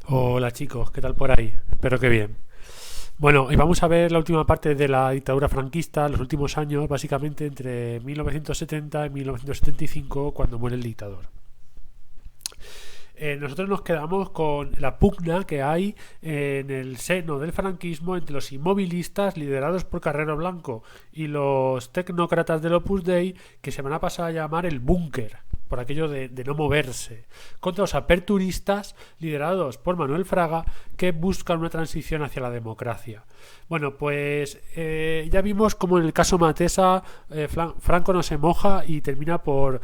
Hola chicos, ¿qué tal por ahí? Espero que bien. Bueno, y vamos a ver la última parte de la dictadura franquista, los últimos años, básicamente entre 1970 y 1975, cuando muere el dictador. Nosotros nos quedamos con la pugna que hay en el seno del franquismo entre los inmovilistas liderados por Carrero Blanco y los tecnócratas del Opus Dei, que se van a pasar a llamar el búnker, por aquello de no moverse, contra los aperturistas liderados por Manuel Fraga, que buscan una transición hacia la democracia. Bueno, pues ya vimos como en el caso Matesa, Franco no se moja y termina por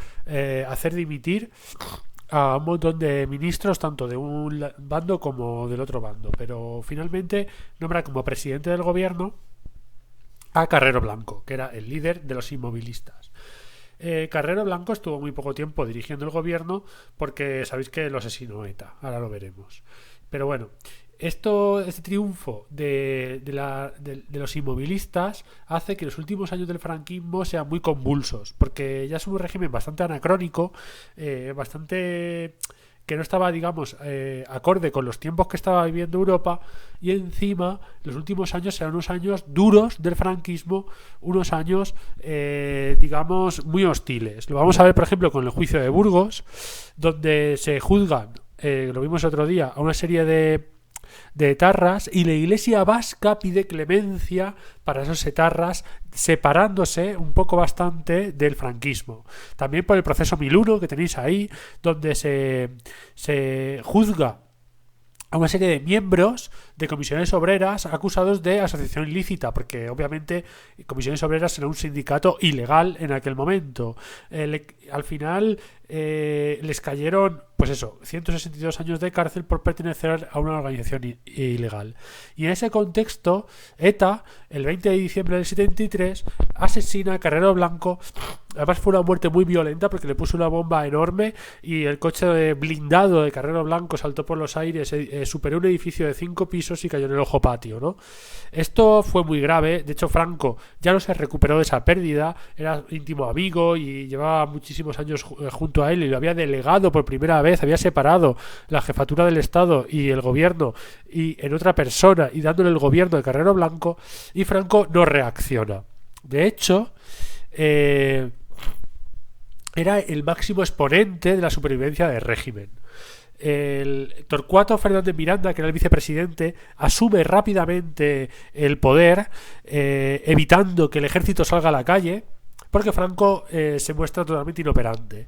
hacer dimitir a un montón de ministros, tanto de un bando como del otro bando, pero finalmente nombra como presidente del gobierno a Carrero Blanco, que era el líder de los inmovilistas. Carrero Blanco estuvo muy poco tiempo dirigiendo el gobierno porque sabéis que lo asesinó ETA, ahora lo veremos. Pero bueno, este triunfo de los inmovilistas hace que los últimos años del franquismo sean muy convulsos, porque ya es un régimen bastante anacrónico, bastante que no estaba, digamos, acorde con los tiempos que estaba viviendo Europa, y encima los últimos años serán unos años duros del franquismo, unos años, digamos, muy hostiles. Lo vamos a ver, por ejemplo, con el juicio de Burgos, donde se juzgan, lo vimos otro día, a una serie de etarras, y la Iglesia vasca pide clemencia para esos etarras, separándose un poco bastante del franquismo. También por el proceso 1001 que tenéis ahí, donde se juzga a una serie de miembros de comisiones obreras acusados de asociación ilícita, porque obviamente comisiones obreras era un sindicato ilegal en aquel momento. Al final les cayeron, pues eso, 162 años de cárcel por pertenecer a una organización ilegal. Y en ese contexto, ETA, el 20 de diciembre del 73, asesina a Carrero Blanco. Además fue una muerte muy violenta porque le puso una bomba enorme y el coche blindado de Carrero Blanco saltó por los aires, superó un edificio de 5 pisos y cayó en el ojo patio, ¿no? Esto fue muy grave. De hecho, Franco ya no se recuperó de esa pérdida, era íntimo amigo y llevaba muchísimos años junto a él, y lo había delegado por primera vez, había separado la jefatura del Estado y el gobierno y en otra persona, y dándole el gobierno de Carrero Blanco, y Franco no reacciona. De hecho, era el máximo exponente de la supervivencia del régimen. El Torcuato Fernández Miranda, que era el vicepresidente, asume rápidamente el poder, evitando que el ejército salga a la calle, porque Franco se muestra totalmente inoperante.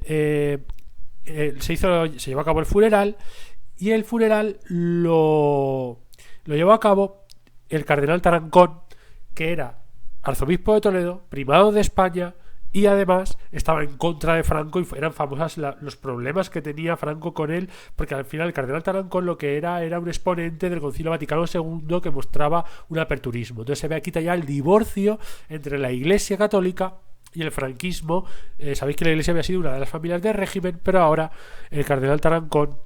Se llevó a cabo el funeral, y el funeral lo llevó a cabo el cardenal Tarancón, que era arzobispo de Toledo, primado de España, y además estaba en contra de Franco, y eran famosas los problemas que tenía Franco con él, porque al final el cardenal Tarancón lo que era un exponente del Concilio Vaticano II que mostraba un aperturismo. Entonces se ve aquí ya el divorcio entre la Iglesia Católica y el franquismo. Sabéis que la Iglesia había sido una de las familias del régimen, pero ahora el cardenal Tarancón,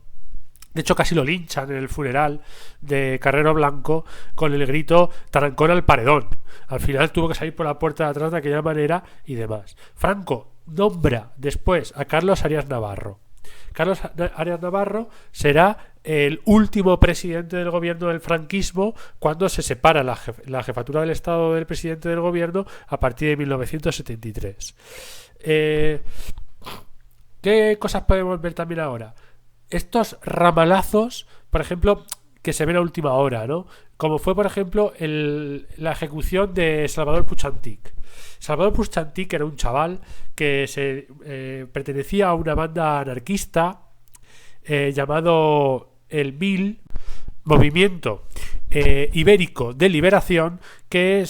de hecho casi lo linchan en el funeral de Carrero Blanco con el grito "Tarancón al paredón". Al final tuvo que salir por la puerta de atrás de aquella manera y demás. Franco nombra después a Carlos Arias Navarro. Carlos Arias Navarro será el último presidente del gobierno del franquismo cuando se separa la jefatura del Estado del presidente del gobierno a partir de 1973. ¿Qué cosas podemos ver también ahora? Estos ramalazos, por ejemplo, que se ven a última hora, ¿no? Como fue, por ejemplo, la ejecución de Salvador Puig-Antich. Salvador Puig-Antich era un chaval que pertenecía a una banda anarquista llamado el MIL, Movimiento Ibérico de Liberación, que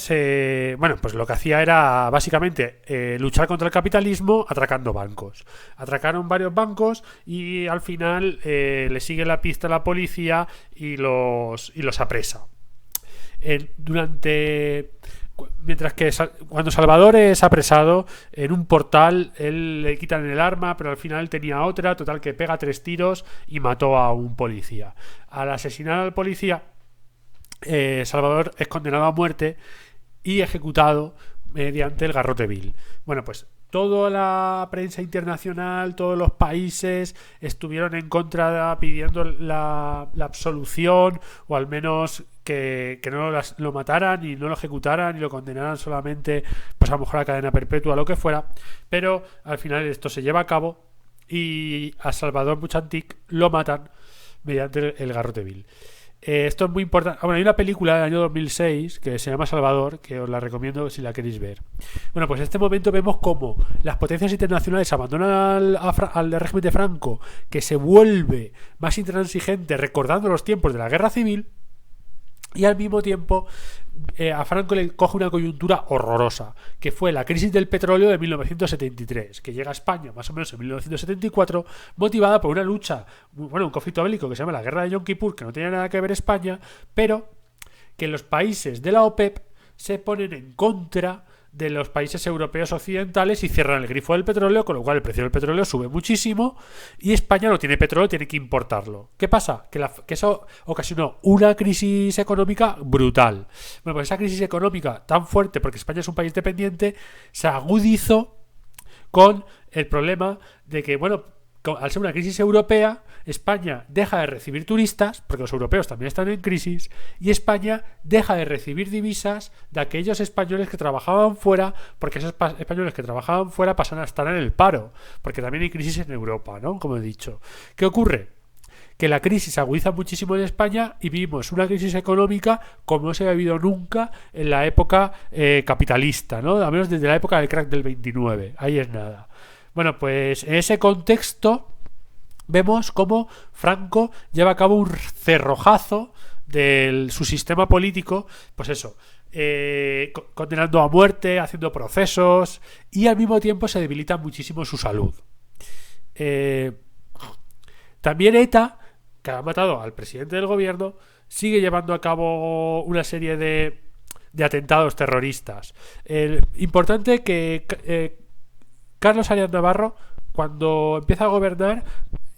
pues lo que hacía era básicamente luchar contra el capitalismo atracando bancos. Atracaron varios bancos y al final le sigue la pista a la policía y los apresa. Mientras que cuando Salvador es apresado en un portal, él le quitan el arma, pero al final tenía otra, total que pega 3 tiros y mató a un policía. Al asesinar al policía, Salvador es condenado a muerte y ejecutado mediante el garrote vil. Bueno, pues toda la prensa internacional, todos los países estuvieron en contra pidiendo la absolución o al menos que no lo mataran y no lo ejecutaran y lo condenaran solamente, pues a lo mejor a cadena perpetua, lo que fuera. Pero al final esto se lleva a cabo y a Salvador Muchantik lo matan mediante el garrote vil. Esto es muy importante. Bueno, hay una película del año 2006 que se llama Salvador, que os la recomiendo si la queréis ver. Bueno, pues en este momento vemos cómo las potencias internacionales abandonan al régimen de Franco, que se vuelve más intransigente recordando los tiempos de la guerra civil, y al mismo tiempo a Franco le coge una coyuntura horrorosa, que fue la crisis del petróleo de 1973, que llega a España más o menos en 1974, motivada por una lucha, bueno, un conflicto bélico que se llama la Guerra de Yom Kippur, que no tenía nada que ver España, pero que los países de la OPEP se ponen en contra de los países europeos occidentales y cierran el grifo del petróleo, con lo cual el precio del petróleo sube muchísimo y España no tiene petróleo, tiene que importarlo. ¿Qué pasa? Que eso ocasionó una crisis económica brutal. Bueno, pues esa crisis económica tan fuerte, porque España es un país dependiente, se agudizó con el problema de que, bueno, al ser una crisis europea, España deja de recibir turistas, porque los europeos también están en crisis, y España deja de recibir divisas de aquellos españoles que trabajaban fuera, porque esos españoles que trabajaban fuera pasan a estar en el paro, porque también hay crisis en Europa, ¿no? Como he dicho. ¿Qué ocurre? Que la crisis se agudiza muchísimo en España y vivimos una crisis económica como no se ha vivido nunca en la época capitalista, ¿no? Al menos desde la época del crack del 29. Ahí es nada. Bueno, pues en ese contexto vemos cómo Franco lleva a cabo un cerrojazo de su sistema político, pues eso, condenando a muerte, haciendo procesos, y al mismo tiempo se debilita muchísimo su salud. También ETA, que ha matado al presidente del gobierno, sigue llevando a cabo una serie de atentados terroristas. Importante que Carlos Arias Navarro, cuando empieza a gobernar,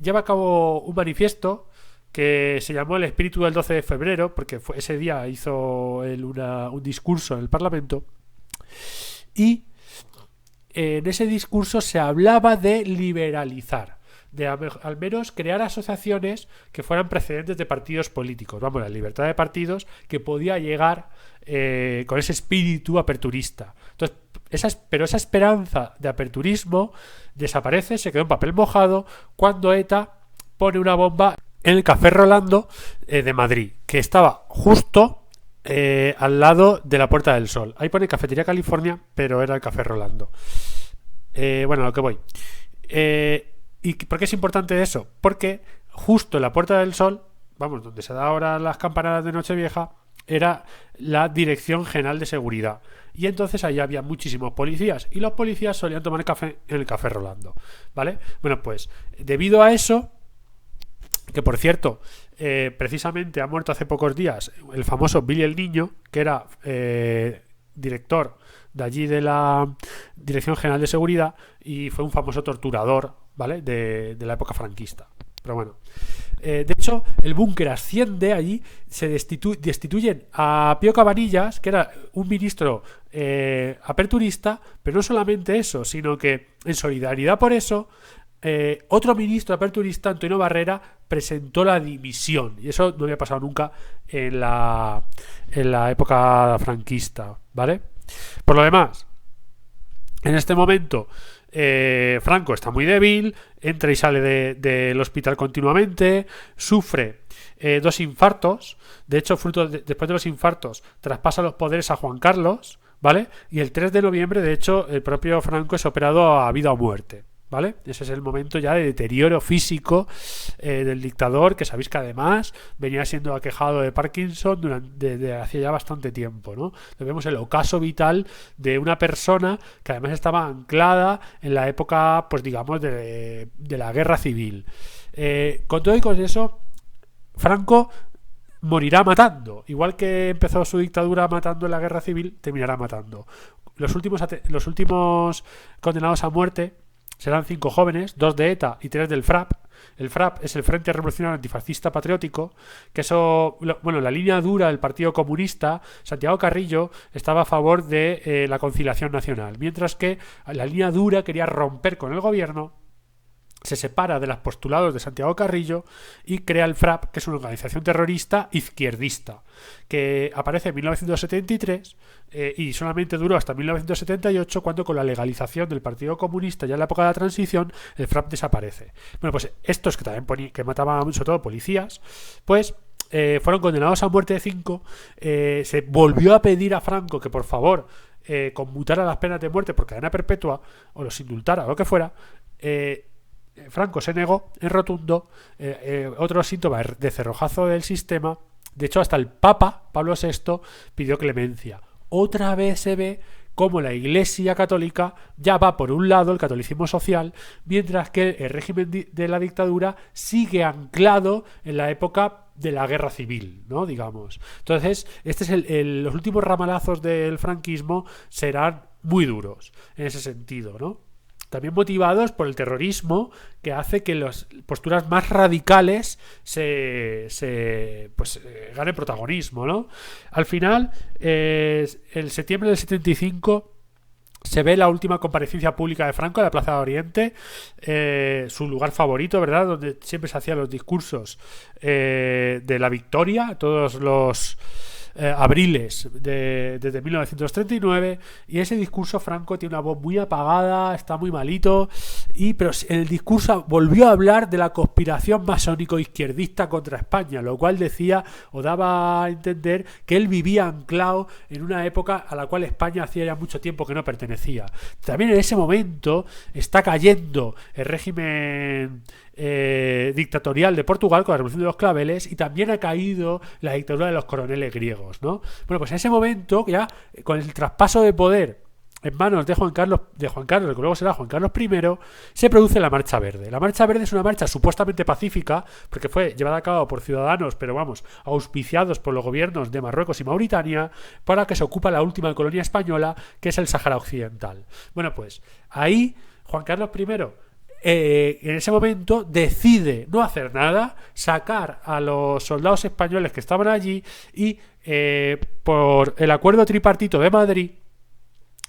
lleva a cabo un manifiesto que se llamó El espíritu del 12 de febrero, porque ese día hizo él un discurso en el Parlamento, y en ese discurso se hablaba de liberalizar, de al menos crear asociaciones que fueran precedentes de partidos políticos, vamos, la libertad de partidos, que podía llegar con ese espíritu aperturista. Entonces, pero esa esperanza de aperturismo desaparece, se quedó en papel mojado cuando ETA pone una bomba en el Café Rolando de Madrid, que estaba justo al lado de la Puerta del Sol. Ahí pone Cafetería California, pero era el Café Rolando. Bueno, a lo que voy. ¿Y por qué es importante eso? Porque justo en la Puerta del Sol, vamos, donde se da ahora las campanadas de Nochevieja, era la Dirección General de Seguridad. Y entonces ahí había muchísimos policías. Y los policías solían tomar café en el Café Rolando, ¿vale? Bueno, pues debido a eso, que por cierto, precisamente ha muerto hace pocos días el famoso Billy el Niño, que era director de allí de la Dirección General de Seguridad y fue un famoso torturador, ¿vale? De la época franquista. Pero bueno, de hecho el búnker asciende allí, se destituyen a Pío Cabanillas, que era un ministro aperturista, pero no solamente eso, sino que en solidaridad por eso otro ministro aperturista, Antonio Barrera, presentó la dimisión, y eso no había pasado nunca en la época franquista, ¿vale? Por lo demás, en este momento Franco está muy débil, entra y sale del hospital continuamente, sufre 2 infartos, de hecho después de los infartos traspasa los poderes a Juan Carlos, ¿vale? Y el 3 de noviembre de hecho el propio Franco es operado a vida o muerte, ¿vale? Ese es el momento ya de deterioro físico del dictador, que sabéis que además venía siendo aquejado de Parkinson desde hacía ya bastante tiempo, ¿no? Vemos el ocaso vital de una persona que además estaba anclada en la época, pues digamos, de la guerra civil. Con todo y con eso, Franco morirá matando, igual que empezó su dictadura matando en la guerra civil, terminará matando. Los últimos condenados a muerte serán 5 jóvenes, 2 de ETA y 3 del FRAP, El FRAP es el Frente Revolucionario Antifascista Patriótico, que la línea dura del Partido Comunista, Santiago Carrillo, estaba a favor de la conciliación nacional, mientras que la línea dura quería romper con el gobierno, se separa de los postulados de Santiago Carrillo y crea el FRAP, que es una organización terrorista izquierdista, que aparece en 1973 y solamente duró hasta 1978, cuando con la legalización del Partido Comunista ya en la época de la transición, el FRAP desaparece. Bueno, pues estos que también que mataban sobre todo policías, pues fueron condenados a muerte de 5. Se volvió a pedir a Franco que por favor conmutara las penas de muerte por cadena perpetua o los indultara o lo que fuera. Franco se negó en rotundo. Otro síntoma de cerrojazo del sistema. De hecho, hasta el Papa Pablo VI pidió clemencia. Otra vez se ve cómo la Iglesia católica ya va por un lado, el catolicismo social, mientras que el régimen de la dictadura sigue anclado en la época de la guerra civil, ¿no? Digamos. Entonces, los últimos ramalazos del franquismo serán muy duros en ese sentido, ¿no? También motivados por el terrorismo, que hace que las posturas más radicales ganen protagonismo, ¿no? Al final, en septiembre del 75 se ve la última comparecencia pública de Franco en la Plaza de Oriente, su lugar favorito, ¿verdad? Donde siempre se hacían los discursos de la victoria, todos los abriles desde 1939, y ese discurso Franco tiene una voz muy apagada, está muy malito, pero en el discurso volvió a hablar de la conspiración masónico-izquierdista contra España, lo cual decía o daba a entender que él vivía anclado en una época a la cual España hacía ya mucho tiempo que no pertenecía. También en ese momento está cayendo el régimen dictatorial de Portugal con la Revolución de los Claveles, y también ha caído la dictadura de los coroneles griegos, ¿no? Bueno, pues en ese momento, ya con el traspaso de poder en manos de Juan Carlos, el que luego será Juan Carlos I, se produce la Marcha Verde. La Marcha Verde es una marcha supuestamente pacífica, porque fue llevada a cabo por ciudadanos, pero auspiciados por los gobiernos de Marruecos y Mauritania, para que se ocupa la última colonia española, que es el Sáhara Occidental. Bueno, pues ahí Juan Carlos I en ese momento decide no hacer nada, sacar a los soldados españoles que estaban allí y por el acuerdo tripartito de Madrid,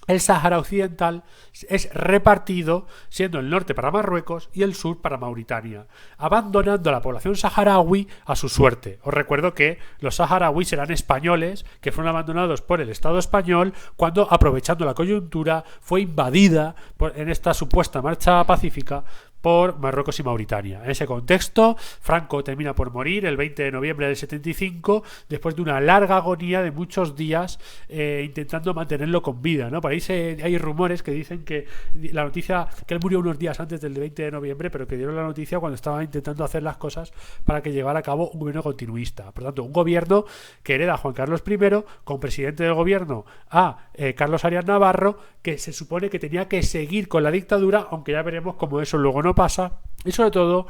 el Sáhara Occidental es repartido, siendo el norte para Marruecos y el sur para Mauritania, abandonando a la población saharaui a su suerte. Os recuerdo que los saharauis eran españoles que fueron abandonados por el Estado español cuando, aprovechando la coyuntura, fue invadida en esta supuesta marcha pacífica por Marruecos y Mauritania. En ese contexto, Franco termina por morir el 20 de noviembre del 75, después de una larga agonía de muchos días intentando mantenerlo con vida, ¿no? Por ahí hay rumores que dicen que la noticia, que él murió unos días antes del 20 de noviembre, pero que dieron la noticia cuando estaba intentando hacer las cosas para que llevara a cabo un gobierno continuista. Por tanto, un gobierno que hereda a Juan Carlos I, con presidente del gobierno a Carlos Arias Navarro, que se supone que tenía que seguir con la dictadura, aunque ya veremos cómo eso luego no pasa, y sobre todo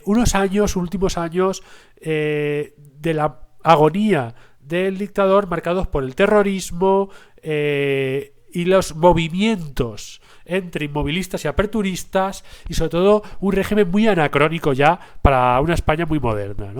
últimos años de la agonía del dictador, marcados por el terrorismo y los movimientos entre inmovilistas y aperturistas, y sobre todo un régimen muy anacrónico ya para una España muy moderna, ¿no?